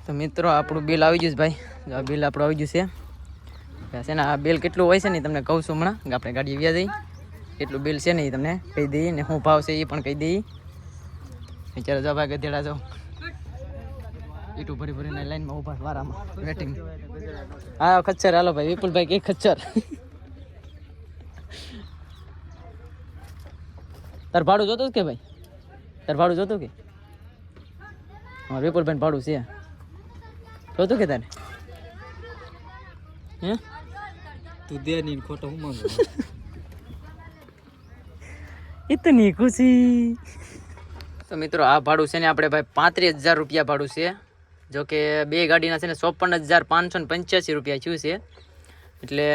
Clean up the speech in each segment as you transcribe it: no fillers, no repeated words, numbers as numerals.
તો મિત્રો આપણું બિલ આવી ગયું છે ભાઈ. જો આ બિલ આપણું આવી ગયું છે ને. આ બિલ કેટલું હોય છે ને તમને કહું છું હમણાં કે આપણે ગાડી વ્યા જઈ કેટલું બિલ છે ને એ તમને કહી દઈએ ને શું ભાવ છે એ પણ કહી દઈએ. અત્યારે જો ભાઈ ગધેડા જો ઈટું ભરી ભરીને લાઈનમાં ઊભા વારામાં વેટિંગ. હા ખચ્ચર હાલો ભાઈ વિપુલભાઈ કે ખચ્ચર. તાર ભાડું જોતું કે ભાઈ? તાર ભાડું જોતું કે? હા વિપુલભાઈ ભાડું છે જોતું કે તારે? હે તું દે ની ખોટો હું માંગુ. ઇતની ખુશી. તો મિત્રો આ ભાડું છે ને આપણે ભાઈ 35,000 રૂપિયા ભાડું છે. જો કે બે ગાડીના છે ને 54,585 રૂપિયા થયું છે. એટલે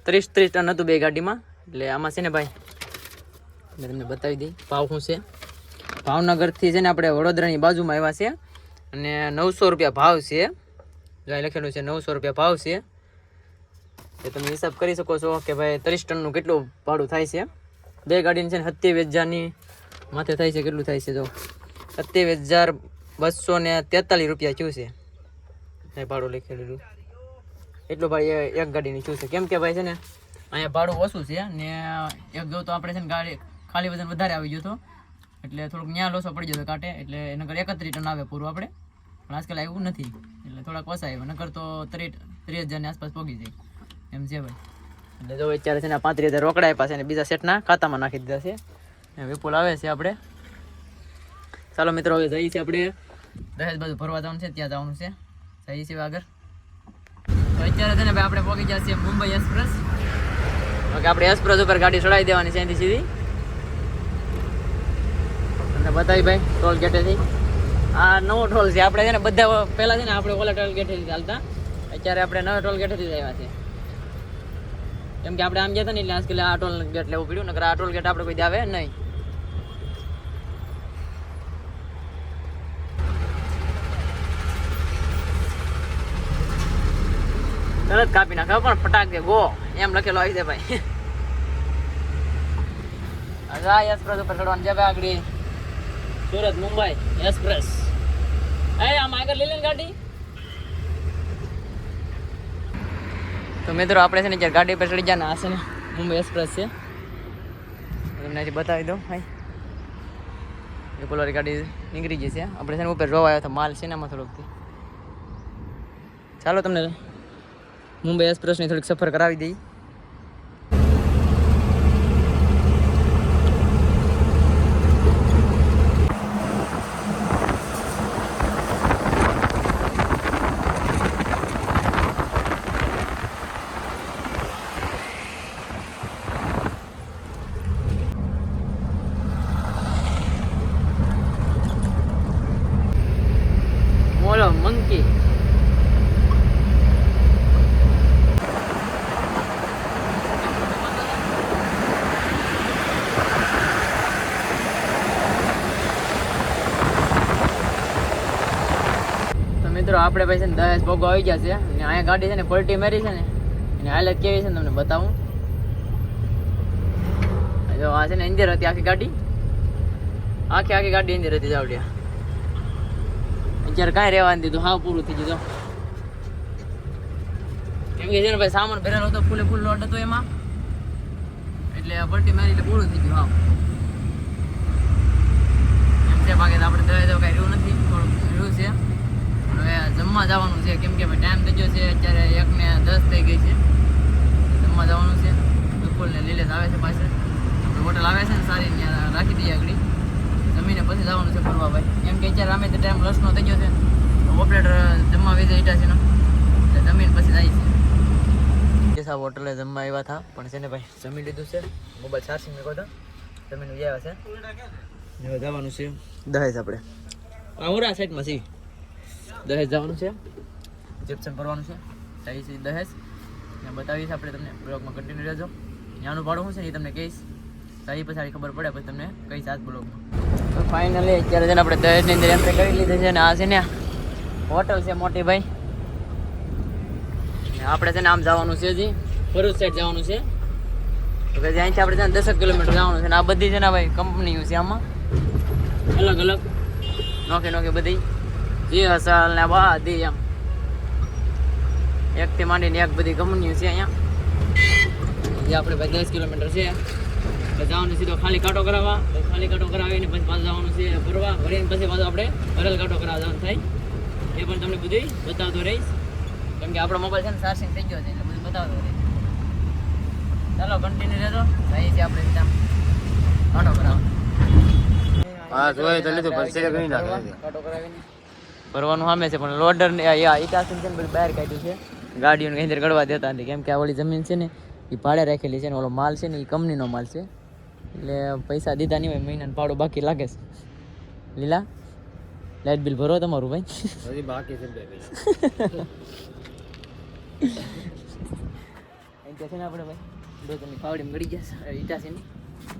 30 ટન હતું બે ગાડીમાં. એટલે આમાં છે ને ભાઈ મેં તમને બતાવી દઈ ભાવ શું છે. ભાવનગરથી છે ને આપણે વડોદરાની બાજુમાં આવ્યા છે અને 900 રૂપિયા ભાવ છે. જો અહીં લખેલું છે 900 રૂપિયા ભાવ છે. તો તમે હિસાબ કરી શકો છો કે ભાઈ 30 ટનનું કેટલું ભાડું થાય છે. બે ગાડીની છે ને 27,000ની માથે થાય છે. કેટલું થાય છે જો 27,243 રૂપિયા થયું છે. ભાડું લખેલું એટલું ભાઈ એક ગાડીની થયું છે. કેમ કે ભાઈ છે ને અહીંયા ભાડું ઓછું છે ને એક જો તો આપણે છે ને ગાડી ખાલી વજન વધારે આવી ગયો હતો એટલે થોડુંક ન્યા લોસો પડી જતો કાંટે. એટલે એના કર 31 ટન આવે પૂરું આપણે, પણ આજકાલ આવ્યું નથી એટલે થોડાક ઓછા આવ્યા. નકર તો 30,000ની આસપાસ પહોંચી જાય એમ છે ભાઈ. એટલે જો અત્યારે છે ને 35,000 રોકડા આપ્યા છે અને બીજા સેટના ખાતામાં નાખી દીધા છે. વિપુલ આવે છે આપણે. ચાલો મિત્રો હવે જઈએ છીએ આપણે દહેજ બાજુ ફરવા જવાનું છે, ત્યાં જવાનું છે. જઈએ છીએ આગળ. તો અત્યારે છે ને ભાઈ આપણે પહોંચી ગયા છીએ મુંબઈ એક્સપ્રેસ. ઓકે આપણે એક્સપ્રેસ ઉપર ગાડી ચડાવી દેવાની છે અહીંથી સીધી. તમને બતાવી ભાઈ ટોલ ગેટેથી. આ નવો ટોલ છે. આપણે છે ને બધા પહેલાં છે ને આપણે ઓલા ટોલ ગેટેથી ચાલતા, અત્યારે આપણે નવા ટોલ ગેટેથી જ આવ્યા છે. કેમ કે આપણે આમ ગયા હતા ને એટલે આજકાલ આ ટોલ ગેટ લેવું પડ્યું. નકર આ ટોલ ગેટ આપણે કોઈ આવે નહીં. તરત કાપી નાખે પણ ફટાક દે ગો એમ લખેલો આવી જાય ભાઈ. આ એક્સપ્રેસ ઉપર ચડવાનું છે ભાઈ આગળ. સુરત મુંબઈ એક્સપ્રેસ. આમ આગળ લઈ લે ગાડી. તો મિત્રો આપણે છે ને જ્યારે ગાડી પર ચડી ગયા આ છે ને મુંબઈ એક્સપ્રેસ છે. તમને હજી બતાવી દઉં ભાઈ. એ પોલવાળી ગાડી નીકળી ગઈ છે. આપણે છે ને ઉપર જોવા આવ્યા હતા માલ છે ને એમાં થોડોકથી. ચાલો તમને મુંબઈ એક્સપ્રેસની થોડીક સફર કરાવી દઈ. બોલો મંકી. મિત્રો આપણે ભાઈ છે ને દહેજ ભોગો આવી ગયા છે અને અહીંયા ગાડી છે ને પલટી મારી છે ને એની હાલત કેવી છે ને તમને બતાવું. જો આ છે ને અંદર હતી આખી ગાડી. આખી ગાડી અંદર હતી જાવડિયા. અત્યારે કાંઈ રહેવા દીધું, હા પૂરું થઈ ગયું. કેમ કે છે ને ભાઈ સામાન ભરેલો હતો, ફૂલે ફૂલ લોટ હતો એમાં, એટલે પલટી મારી એટલે પૂરું થઈ ગયું. હા એમ છે. બાકી આપણે દહેજ કાંઈ રહ્યું નથી, થોડુંક રહ્યું છે. હવે જમવા જવાનું છે કેમ કે ટાઈમ થઈ ગયો છે. અત્યારે 1:10 થઈ ગઈ છે. જમવા જવાનું છે. બિલકુલ ને લીલેશ આવે છે પાછળ. હોટલ આવે છે ને સારી ત્યાં રાખી દઈએ આગળ. જમીને પછી જવાનું છે ફરવા ભાઈ. એમ કે અત્યારે અમે તો ટાઈમ લસનો થઈ ગયો છે તો ઓપરેટર જમવા વિધે ઇટાસીનો એટલે જમીન પછી જાય છે. સાહેબ હોટલે જમવા આવ્યા હતા પણ છે ને ભાઈ જમી લીધું છે. મોબાઈલ ચાર્જિંગ મેં કહો જમીન આવ્યા છે. હવે જવાનું છે દહેજ. આપણે આવડા સાઈડમાં છીએ. દહેજ જવાનું છે, રિસેપ્શન કરવાનું છે. જઈએ છીએ દહેજ. ત્યાં બતાવીશ આપણે તમને. બ્લોગમાં કન્ટિન્યુ રહેજો. ત્યાંનું ભાડું શું છે એ તમને કહીશ. સારી પછી ખબર પડે પછી તમને કહીશ આ બ્લોગમાં. તો ફાઇનલી અત્યારે છે ને આપણે દહેજની અંદર એન્ટ્રી કરી લીધી છે. અને આ છે ને હોટલ છે મોટી ભાઈ. આપણે છે ને આમ જવાનું છે હજી ભરૂચ સાઈડ જવાનું છે. તો પછી અહીંથી આપણે છે ને 10 કિલોમીટર જવાનું છે. અને આ બધી છે ને ભાઈ કંપનીઓ છે આમાં અલગ અલગ નોખી બધી DSL ને બધી એમ એકથી માંડીને એક બધી કંપનીઓ છે અહીંયા. જે આપણે 10 કિલોમીટર છે એટલે જવાનું સીધો ખાલી કાંટો કરાવવા. ખાલી કાંટો કરાવીને પછી પાછું જવાનું છે ભરવા. ભરીને પછી પાછું આપણે ભરેલ કાંટો કરાવવા જવાનું થાય. એ પણ તમને બધું બતાવતો રહીશ, કેમ કે આપણો મોબાઈલ છે ને ચાર્જિંગ થઈ ગયો છે એટલે બધું બતાવતો રહીશ. ચાલો કન્ટિન્યુ રહેજો. જઈએ છીએ આપણે ત્યાં કાંટો કરાવવા. હા જોઈ તો લીધું પણ સિલેક્ટ નહીં નાખે કાંટો કરાવીને ભરવાનું સામે છે, પણ લોડર ને ઇટાસન છે ને બધું બહાર કાઢ્યું છે. ગાડીઓને કઈ અંદર ગળવા દેતા નથી, કેમ કે આ ઓલી જમીન છે ને એ ભાડે રાખેલી છે ને ઓલો માલ છે ને એ કંપનીનો માલ છે, એટલે પૈસા દીધા નહીં હોય, મહિનાનું ભાડું બાકી લાગે છે. લીલા લાઇટ બિલ ભરો તમારું ભાઈ. હજી બાકી છે બે એમ કે છે ને આપણે ભાઈ રોજની ફાવડી મળી જશે ઇટાસીની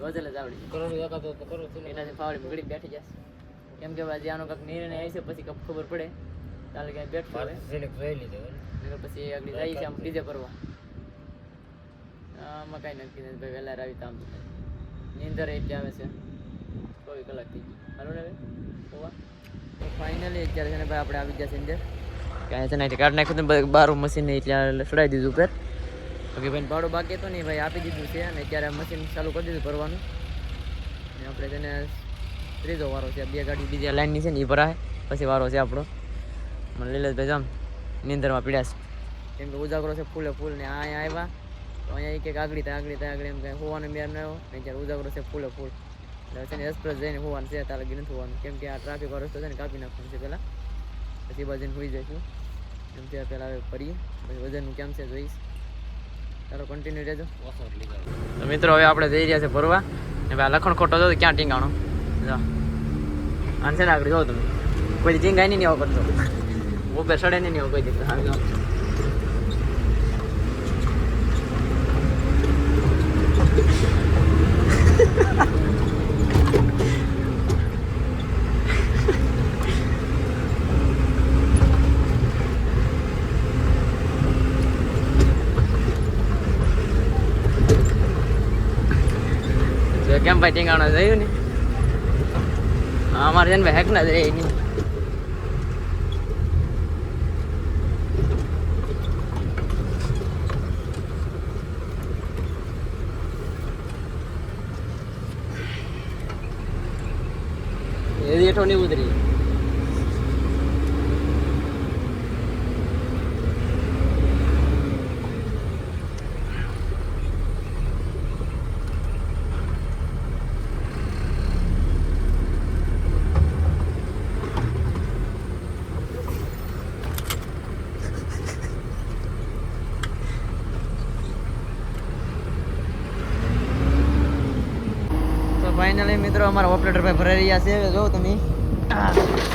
રોજલ જ આવડી કરોડ એકાદો તો કરો છું એનાથી ફાવડી મળી બેઠી જશે. કેમ કે આજે આનો કંઈક નિર્ણય આવશે પછી કંઈક ખબર પડે ચાલે ક્યાંય બેઠું હવે સિલેક્ટ રહી લીધો એટલે પછી આગળ જાય છે આમ ડીજે કરવા. આમાં કાંઈ નક્કી નથી ભાઈ, વહેલા આવી તો આમ નીંદર એટલે આવે છે 24 કલાક થઈ ગઈ. હાલો ને ભાઈ હોવા તો ફાઇનલી અત્યારે છે ને ભાઈ આપણે આવી જશે અંદર ક્યાંય છે ને એટલે કાઢ નાખ્યું હતું બારું મશીન એટલે ચડાવી દીધું ઉપર. બાકી ભાઈ ભાડું બાકી હતું નહીં ભાઈ આપી દીધું છે, અને અત્યારે મશીન ચાલુ કરી દીધું ભરવાનું. અને આપણે તેને ત્રીજો વારો છે, 2 ગાડી બીજી લાઈનની છે ને એ ભરાય પછી વારો છે આપણો. મને લીલેશભાઈ જામ નીંદરમાં પીડ્યા છે, કેમ કે ઉજાગરો છે ફૂલે ફૂલ ને અહીંયા આવ્યા તો અહીંયા એક આગળ એમ કાંઈ હોવાનો મેર ન આવ્યો ને ત્યારે ઉજાગરો છે ફૂલે ફૂલ એટલે છે ને એક્સપ્રેસ જઈને હોવાનું છે, તારે નથી હોવાનું, કેમ કે આ ટ્રાફિક વાળો રસ્તો છે ને કાપી નાખવાનું છે પહેલાં, પછી બાજુને હોઈ જઈશું એમ ત્યાં પહેલાં હવે ફરીએ પછી વજનનું કેમ છે જોઈશ. ચાલો કન્ટિન્યુ રહેજો. તો મિત્રો હવે આપણે જઈ રહ્યા છે ફરવા. હવે આ લખણ ખોટો જો ક્યાં ટીંગાણો જો આને છે ને આગળ જો તમે કોઈ ટીંગાઈ નહીં આવો કરતો ઉપર સડે નહીં આવો કોઈ દીકરા. હા જો કેમ ભાઈ ટીંગાણો જોયું ને અમારે છે ને ભાઈ હેક ના જ રહે નહીં. એ જેઠો નહીં ઉતરી. ફાઇનલી મિત્રો અમારા ઓપરેટર ભાઈ ભરાઈ રહ્યા છે, જો તમે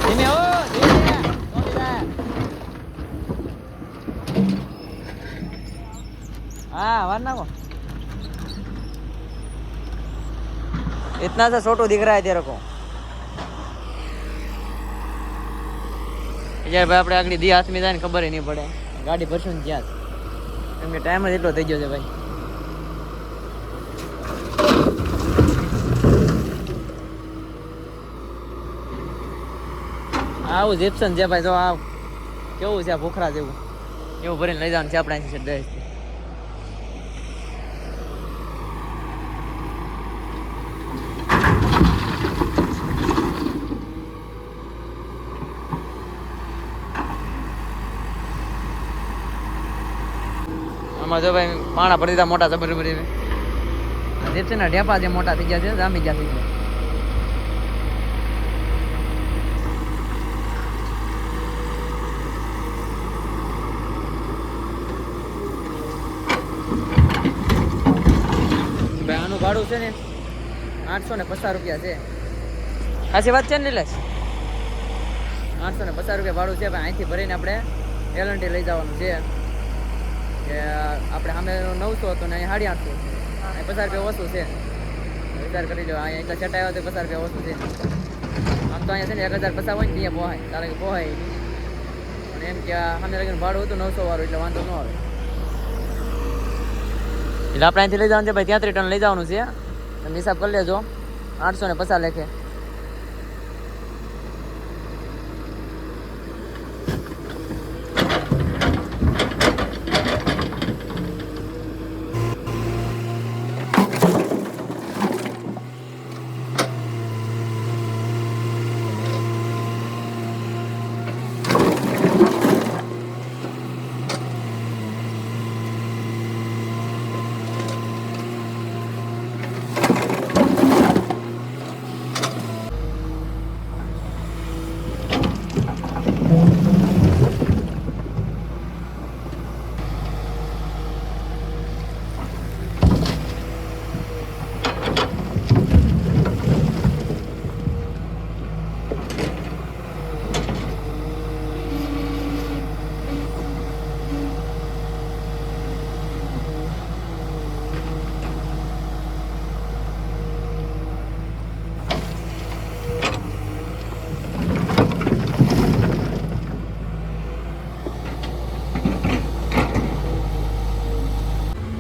ધીમે હો हाँ वर ना को इतना सा छोटो दिख रहा है तेरे को यार भाई આપણે આગળ દી હાથ મે જાય ને ખબર નહીં પડે ગાડી ભરશું ને જ્યાં કેમ કે ટાઈમ જ એટલો થઈ ગયો છે ભાઈ. આવું જીપ્સન છે ભાઈ, જો આ કેવું છે આ ભૂખરા જેવું એવું ભરીને લઈ જવાનું છે આપણે અહીંથી ડાયરેક્ટ. આમાં જો ભાઈ પાણા ભરી દીધા મોટા જબર ભરી જીપ્સન ના ઢેપા જે મોટા થઈ ગયા છે જામી ગયા થઈ ગયા. આનું ભાડું છે ને 850 રૂપિયા છે. સાચી વાત છે ને નિલેશ? 850 રૂપિયા ભાડું છે ભાઈ. અહીંથી ભરીને આપણે એલએનટી લઈ જવાનું છે કે આપણે સામે 900 હતો ને અહીં 850 50 રૂપિયા ઓછું છે. વિચાર કરી લો અહીંયા એટલા છેટા આવ્યા તો 50 રૂપિયા ઓછું છે. આમ તો અહીંયા છે ને 1050 હોય ને ત્યાં પોહાય તારે કે પોહાય અને એમ કે સામે લગીને ભાડું હતું 900 વાળું એટલે વાંધો ન આવે. એટલે આપણે અહીંથી લઈ જવાનું છે ભાઈ, 33 ટન લઈ જવાનું છે. તમે હિસાબ કરી લેજો 850 લેખે.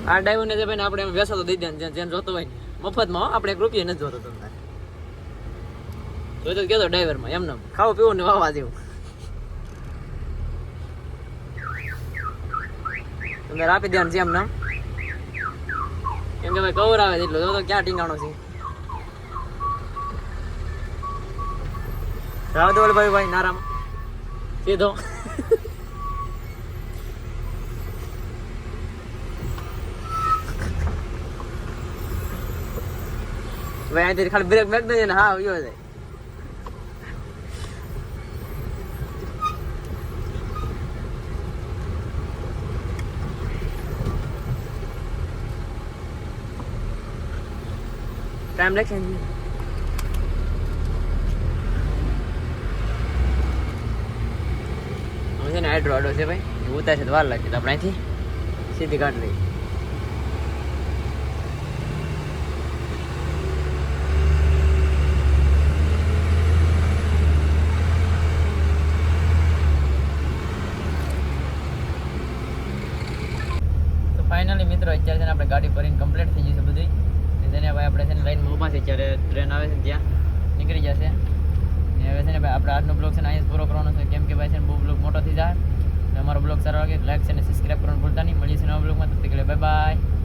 આ ડ્રાઈવરને જે ભાઈ આપણે એમ વેસો તો દઈ દે જેને જોતો હોય મફતમાં હો, આપણે 1 રૂપિયા નથી જોતો તમને જોઈતો કેતો ડ્રાઈવરમાં એમને ખાવું પીવું ને વાવા જેવું તમને આપી દેવાનું છે એમને કેમ કે ભાઈ કવર આવે છે એટલું જો તો ક્યાં ટીંગાણો છે રાવ દો ભાઈ નારામ સીધો ભાઈ અહીંથી ખાલી બ્રેક મેક દે ને હા આવ્યો જાય ટાઈમ લાગશે ને છે ને હાઇડ્રો આડો છે ભાઈ ઉતારશે તો વાર લાગશે તો આપણે અહીંથી સીધી કાઢ લઈએ તો ફાઇનલી મિત્રો અત્યારે છે ને આપણે ગાડી ભરીને કમ્પ્લીટ થઈ જશે બધી તેને ભાઈ આપણે છે ને લાઈનમાં ઊભા છે ત્યારે ટ્રેન આવે છે ત્યાં નીકળી જશે ને હવે છે ને ભાઈ આપણે આજનો બ્લોગ છે ને અહીંયા પૂરો કરવાનો છે કેમ કે ભાઈ છે ને બહુ બ્લોગ મોટો થઈ જાય અને અમારો બ્લોગ સારો લાગે લાઈક છે ને સબસ્ક્રાઈબ કરવાનું ભૂલતા નહીં મળીએ છે નવા બ્લોગમાં તબ તક બાય બાય